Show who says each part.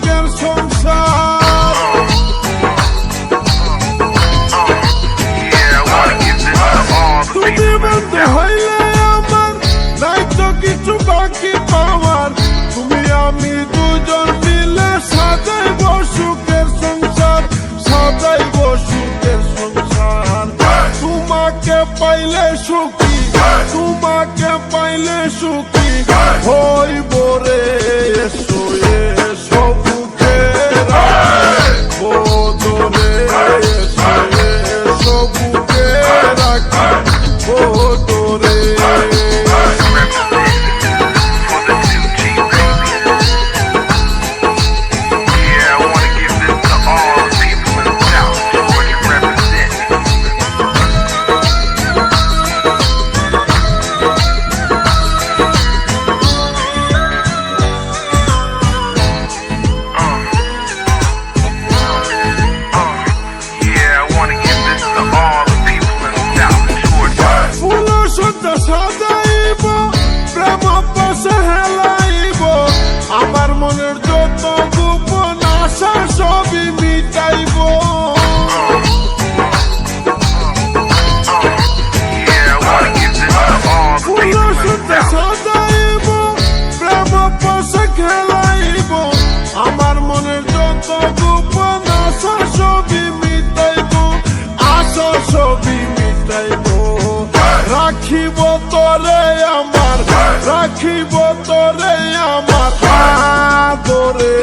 Speaker 1: সুখের সংসার। তুমি বন্ধু হইলে আমার নাই তো কিছু বাকি পাওয়ার, তুমি আমি দুজন মিলে সাজাইব সুখের সংসার, সাজাইব সুখের সংসার। তোমাকে পাইলে সুখী, তোমাকে পাইলে সুখী হইব রে। এসো এসো বুকে রাখবো তোরে, এসো এসো বুকে রাখবো তোরে। সাজাইব প্রেম পাশে হেলাইব, আমার মনের যত গোপন আশা সবই মিটাইব। সাজাইব প্রেম পাশে খেলাইব, আমার মনের যত গোপন আশা সবই মিটাইব, আশা সবই মিটাইব। রাখিব তোরে আমার, রাখিব তোরে আমার আদরে।